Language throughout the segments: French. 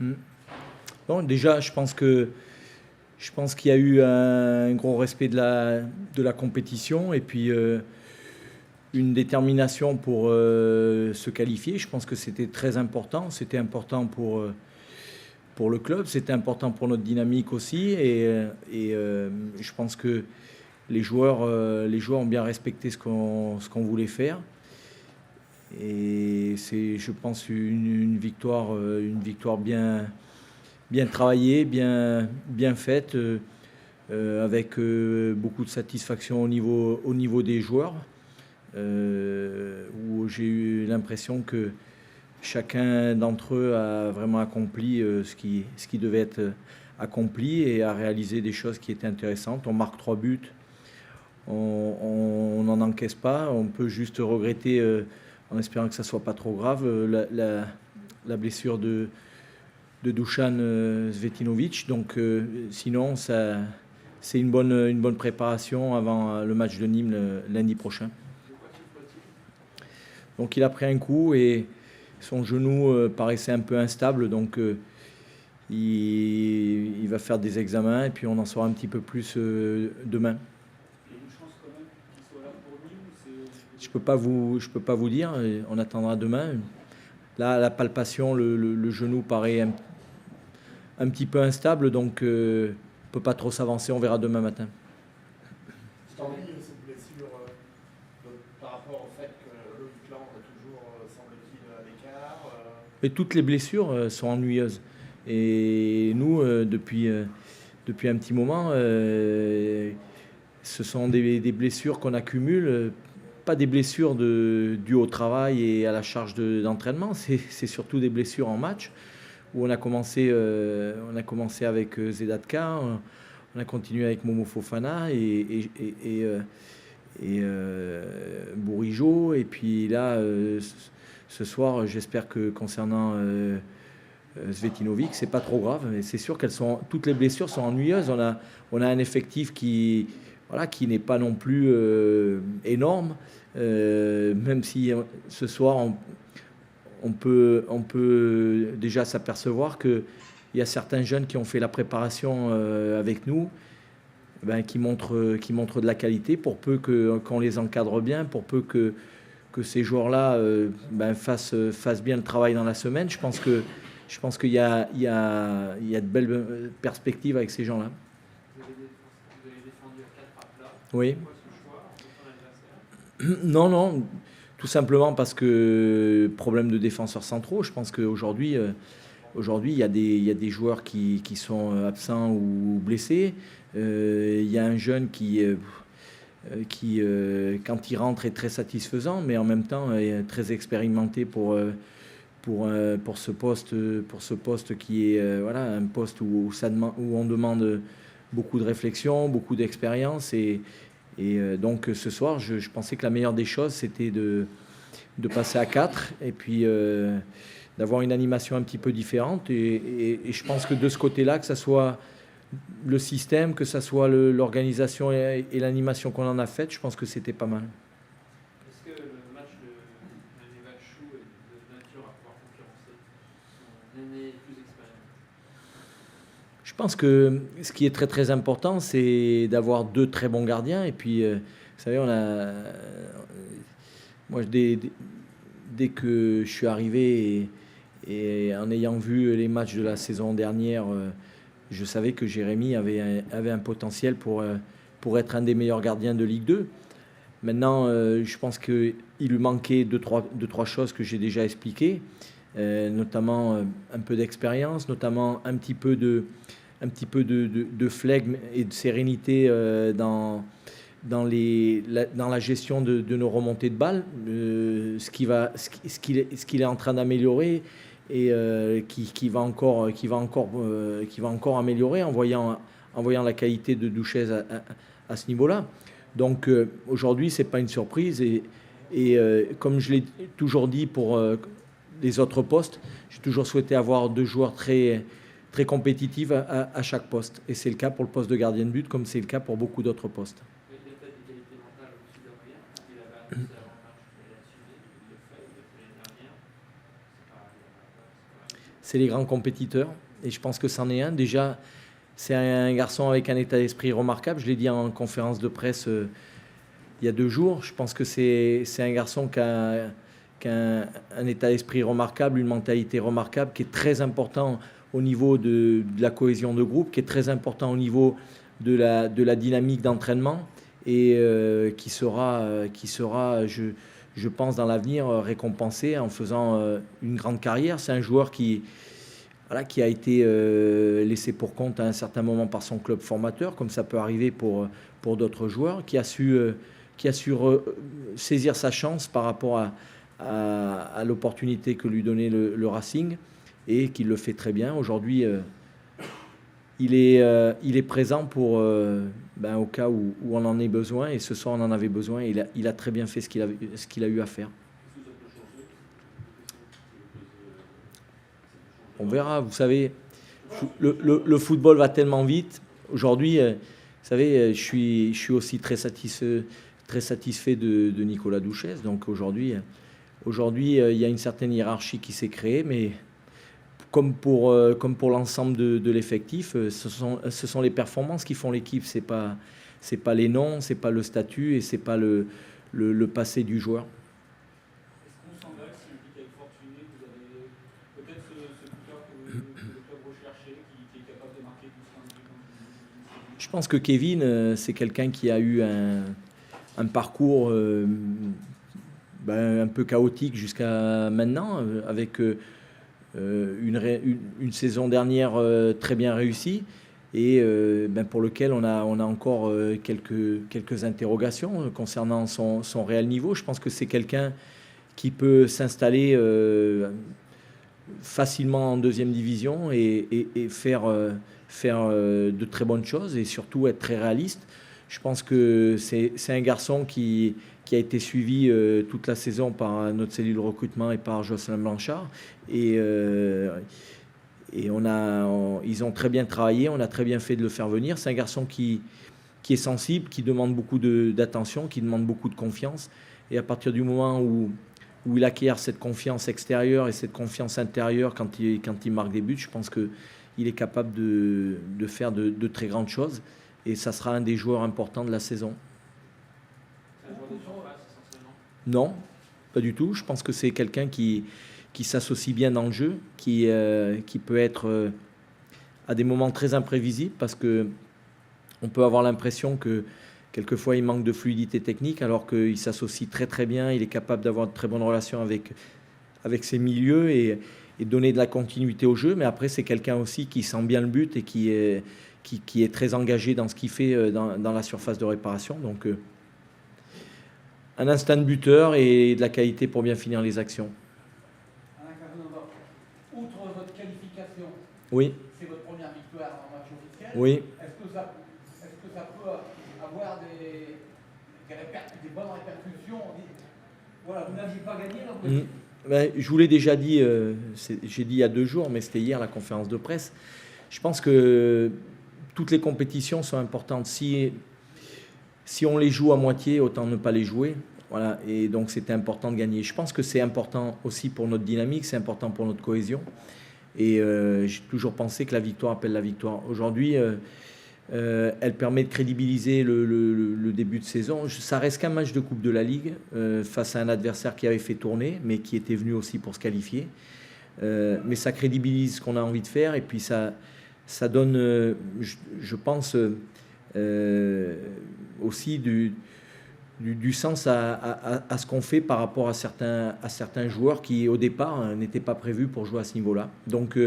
Mm. Bon, déjà, je pense qu'il y a eu un gros respect de la compétition et puis une détermination pour se qualifier. Je pense que c'était très important. C'était important pour le club, c'était important pour notre dynamique aussi. Je pense que les joueurs ont bien respecté ce qu'on voulait faire. Et c'est, je pense, une victoire bien travaillée, bien faite, avec beaucoup de satisfaction au niveau des joueurs, où j'ai eu l'impression que chacun d'entre eux a vraiment accompli ce qui devait être accompli et a réalisé des choses qui étaient intéressantes. On marque 3 buts, on n'en encaisse pas, on peut juste regretter, en espérant que ça ne soit pas trop grave, la blessure de Dusan Svetinovic. Donc sinon, c'est une bonne préparation avant le match de Nîmes lundi prochain. Donc il a pris un coup et son genou paraissait un peu instable. Donc il va faire des examens et puis on en saura un petit peu plus demain. Je peux pas vous dire. On attendra demain. Là, la palpation, le genou paraît un petit peu instable, donc on ne peut pas trop s'avancer. On verra demain matin. Cette blessure par rapport au fait que Loïc Land est toujours, semble-t-il, à l'écart. Et toutes les blessures sont ennuyeuses. Et nous, depuis un petit moment, ce sont des blessures qu'on accumule. Pas des blessures dues au travail et à la charge d'entraînement, c'est surtout des blessures en match où on a commencé avec Zedatka, on a continué avec Momo Fofana et Bourigeaud. Et puis là, ce soir, j'espère que concernant Svetinovic, c'est pas trop grave. Mais c'est sûr toutes les blessures sont ennuyeuses. On a un effectif qui n'est pas non plus énorme. Même si ce soir, on peut déjà s'apercevoir qu'il y a certains jeunes qui ont fait la préparation avec nous, qui montrent de la qualité, pour peu qu'on les encadre bien, pour peu que ces joueurs-là fassent bien le travail dans la semaine. Je pense qu'il y a de belles perspectives avec ces gens-là. Vous avez défendu à 4 à plat. Oui. Pourquoi ce choix en ton adversaire? Non, tout simplement parce que problème de défenseurs centraux. Je pense qu'aujourd'hui, il y a des joueurs qui sont absents ou blessés. Il y a un jeune qui quand il rentre, est très satisfaisant, mais en même temps est très expérimenté pour ce poste qui est un poste où on demande beaucoup de réflexion, beaucoup d'expérience. Donc ce soir, je pensais que la meilleure des choses, c'était de passer à 4 et puis d'avoir une animation un petit peu différente. Et je pense que de ce côté-là, que ça soit le système, que ça soit l'organisation et l'animation qu'on en a faite, je pense que c'était pas mal. Est-ce que le match de Nevachu est de nature à pouvoir concurrencer son aîné plus expérimenté? Je pense que ce qui est très très important, c'est d'avoir 2 très bons gardiens. Et puis, vous savez, moi, dès que je suis arrivé et en ayant vu les matchs de la saison dernière, je savais que Jérémy avait un potentiel pour être un des meilleurs gardiens de Ligue 2. Maintenant, je pense qu'il lui manquait deux, trois choses que j'ai déjà expliquées, notamment un peu d'expérience, notamment un petit peu de flegme et de sérénité dans la gestion de nos remontées de balles, ce qu'il est en train d'améliorer et qui va encore améliorer en voyant la qualité de Douchez à ce niveau-là. Donc aujourd'hui, c'est pas une surprise et comme je l'ai toujours dit pour les autres postes, j'ai toujours souhaité avoir 2 joueurs très très compétitifs à chaque poste. Et c'est le cas pour le poste de gardien de but, comme c'est le cas pour beaucoup d'autres postes. Il a peut-être des qualités mentales aussi de rien. Il avait annoncé avant le match qu'il allait assumer. Il le fait l'année dernière. c'est les grands compétiteurs. Et je pense que c'en est un. Déjà, c'est un garçon avec un état d'esprit remarquable. Je l'ai dit en conférence de presse il y a 2 jours. Je pense que c'est un garçon qui a un état d'esprit remarquable, une mentalité remarquable, qui est très important au niveau de la cohésion de groupe, qui est très important au niveau de la dynamique d'entraînement et qui sera je pense, dans l'avenir récompensé en faisant une grande carrière. C'est un joueur qui a été laissé pour compte à un certain moment par son club formateur, comme ça peut arriver pour d'autres joueurs, qui a su saisir sa chance par rapport à l'opportunité que lui donnait le Racing et qui le fait très bien. Aujourd'hui, il est présent pour, au cas où on en ait besoin, et ce soir on en avait besoin. Il a très bien fait ce qu'il a eu à faire. On verra, vous savez, le football va tellement vite. Aujourd'hui, vous savez, je suis aussi très satisfait de Nicolas Douchès. Donc aujourd'hui, il y a une certaine hiérarchie qui s'est créée, mais comme pour l'ensemble de l'effectif, ce sont les performances qui font l'équipe. C'est pas les noms, c'est pas le statut et c'est pas le passé du joueur. Est-ce qu'on s'engage si on dit qu'avec Fortuné, vous avez peut-être ce buteur que le club recherchait, qui est capable de marquer 12 buts? Je pense que Kevin, c'est quelqu'un qui a eu un parcours un peu chaotique jusqu'à maintenant, avec une saison dernière très bien réussie et pour lequel on a encore quelques interrogations concernant son réel niveau. Je pense que c'est quelqu'un qui peut s'installer facilement en 2e division et faire de très bonnes choses et surtout être très réaliste. Je pense que c'est un garçon qui a été suivi toute la saison par notre cellule recrutement et par Jocelyn Blanchard. Et ils ont très bien travaillé, on a très bien fait de le faire venir. C'est un garçon qui est sensible, qui demande beaucoup d'attention, qui demande beaucoup de confiance. Et à partir du moment où il acquiert cette confiance extérieure et cette confiance intérieure quand il marque des buts, je pense qu'il est capable de faire de très grandes choses. Et ça sera un des joueurs importants de la saison. C'est un joueur de surface, essentiellement? Non, pas du tout. Je pense que c'est quelqu'un qui s'associe bien dans le jeu, qui peut être à des moments très imprévisibles parce qu'on peut avoir l'impression que quelquefois il manque de fluidité technique alors qu'il s'associe très très bien, il est capable d'avoir de très bonnes relations avec ses milieux et donner de la continuité au jeu. Mais après, c'est quelqu'un aussi qui sent bien le but et qui est très engagé dans ce qu'il fait dans la surface de réparation. Donc un instinct de buteur et de la qualité pour bien finir les actions. Outre votre qualification, Oui. c'est votre première victoire en match officiel. Oui. Est-ce que ça peut avoir des bonnes répercussions? Voilà, vous n'aviez pas gagné, donc Je vous l'ai déjà dit, j'ai dit il y a 2 jours, mais c'était hier la conférence de presse. Je pense que toutes les compétitions sont importantes. Si on les joue à moitié, autant ne pas les jouer. Voilà. Et donc c'était important de gagner. Je pense que c'est important aussi pour notre dynamique, c'est important pour notre cohésion. Et j'ai toujours pensé que la victoire appelle la victoire. Aujourd'hui, elle permet de crédibiliser le début de saison. Ça reste qu'un match de Coupe de la Ligue face à un adversaire qui avait fait tourner, mais qui était venu aussi pour se qualifier. Mais ça crédibilise ce qu'on a envie de faire et puis ça donne, je pense, aussi du sens à ce qu'on fait par rapport à certains joueurs qui, au départ, n'étaient pas prévus pour jouer à ce niveau-là. Donc,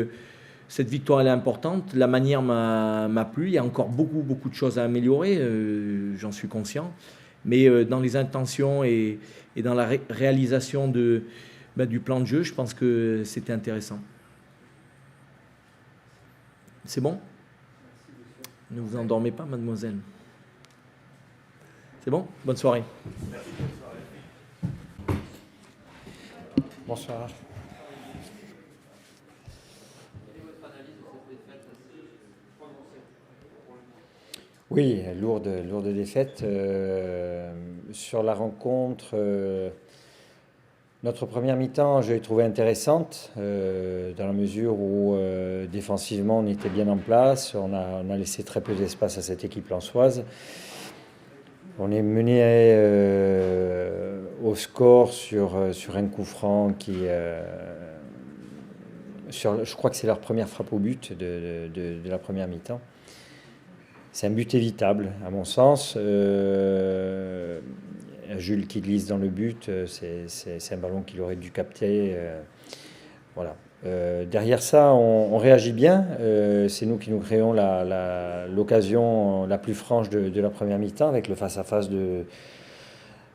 cette victoire, elle est importante. La manière m'a plu. Il y a encore beaucoup de choses à améliorer, j'en suis conscient. Mais dans les intentions et dans la réalisation du plan de jeu, je pense que c'était intéressant. C'est bon ? Ne vous endormez pas, mademoiselle. C'est bon ? Bonne soirée. Merci, bonne soirée. Bonsoir. Quelle est votre analyse de cette défaite assez prononcée pour le moment? Oui, lourde défaite. Sur la rencontre, Notre première mi-temps, je l'ai trouvée intéressante, dans la mesure où défensivement on était bien en place, on a laissé très peu d'espace à cette équipe lensoise. On est mené au score sur un coup franc je crois que c'est leur première frappe au but de la première mi-temps. C'est un but évitable, à mon sens. Jules qui glisse dans le but, c'est un ballon qu'il aurait dû capter. Voilà. Derrière ça, on réagit bien. C'est nous qui nous créons l'occasion la plus franche de la première mi-temps avec le face-à-face de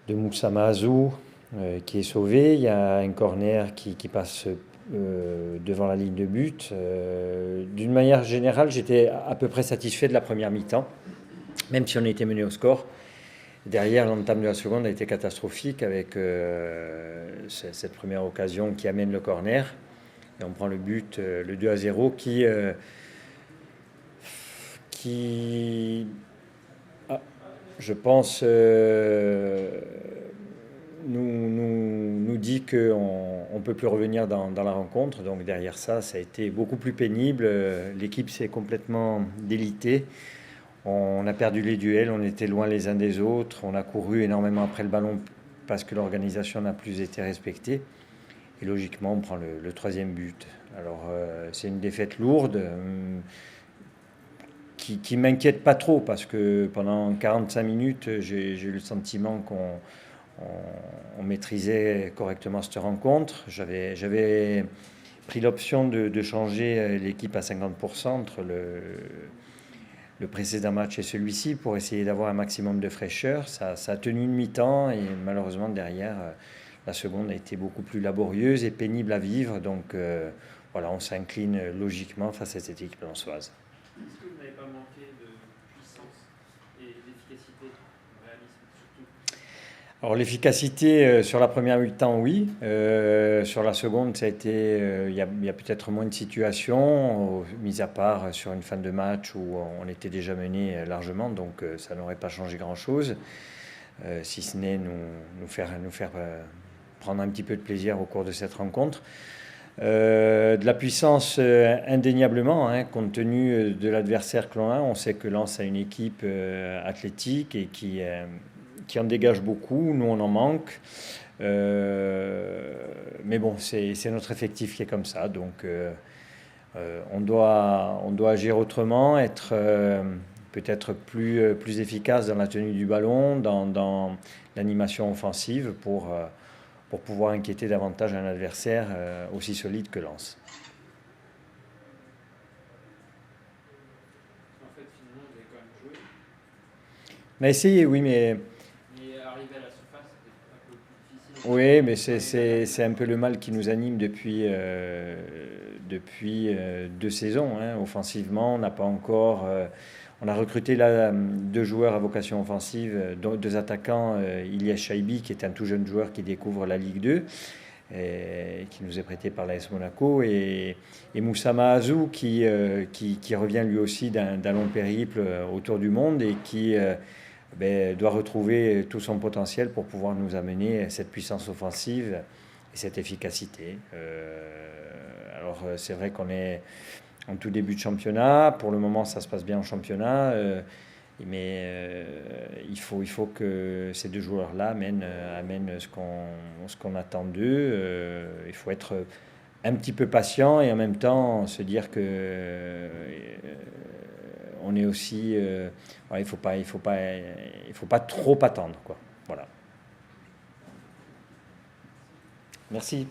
Moussa Mahazou qui est sauvé. Il y a un corner qui passe devant la ligne de but. D'une manière générale, j'étais à peu près satisfait de la première mi-temps, même si on était mené au score. Derrière, l'entame de la seconde a été catastrophique avec cette première occasion qui amène le corner. Et on prend le but, le 2-0, qui je pense, nous dit qu'on ne peut plus revenir dans la rencontre. Donc derrière ça, ça a été beaucoup plus pénible. L'équipe s'est complètement délitée. On a perdu les duels, on était loin les uns des autres. On a couru énormément après le ballon parce que l'organisation n'a plus été respectée. Et logiquement, on prend le troisième but. Alors, c'est une défaite lourde qui ne m'inquiète pas trop parce que pendant 45 minutes, j'ai eu le sentiment qu'on maîtrisait correctement cette rencontre. J'avais pris l'option de changer l'équipe à 50% entre le précédent match et celui-ci pour essayer d'avoir un maximum de fraîcheur. Ça a tenu une mi-temps et malheureusement derrière, la seconde a été beaucoup plus laborieuse et pénible à vivre. Donc voilà, on s'incline logiquement face à cette équipe lensoise. Est-ce que vous n'avez pas manqué de puissance et d'efficacité, de réalisme surtout? Alors l'efficacité sur la première mi-temps, oui. Sur la seconde, ça a été, il y a peut-être moins de situations, mis à part sur une fin de match où on était déjà mené largement, donc ça n'aurait pas changé grand-chose, si ce n'est nous faire prendre un petit peu de plaisir au cours de cette rencontre. De la puissance indéniablement, hein, compte tenu de l'adversaire que l'on a. On sait que Lens a une équipe athlétique et qui en dégage beaucoup. Nous, on en manque. Mais bon, c'est notre effectif qui est comme ça. Donc, on doit agir autrement, être peut-être plus efficace dans la tenue du ballon, dans l'animation offensive pour pouvoir inquiéter davantage un adversaire aussi solide que Lens. En fait, finalement, vous avez quand même joué. On a essayé, oui, mais Arriver à la surface, c'était un peu plus difficile. oui, mais c'est un peu le mal qui nous anime depuis 2 saisons. Hein. Offensivement, on n'a pas encore. On a recruté là 2 joueurs à vocation offensive, 2 attaquants. Ilyes Chaibi, qui est un tout jeune joueur qui découvre la Ligue 2, et qui nous est prêté par l'AS Monaco, et Moussa Mahazou, qui revient lui aussi d'un long périple autour du monde et qui doit retrouver tout son potentiel pour pouvoir nous amener cette puissance offensive et cette efficacité. Alors c'est vrai qu'on est en tout début de championnat. Pour le moment, ça se passe bien en championnat. Mais il faut que ces 2 joueurs-là amènent ce qu'on attend d'eux. Il faut être un petit peu patient et en même temps se dire que on est aussi. Il faut pas trop attendre, quoi. Voilà. Merci.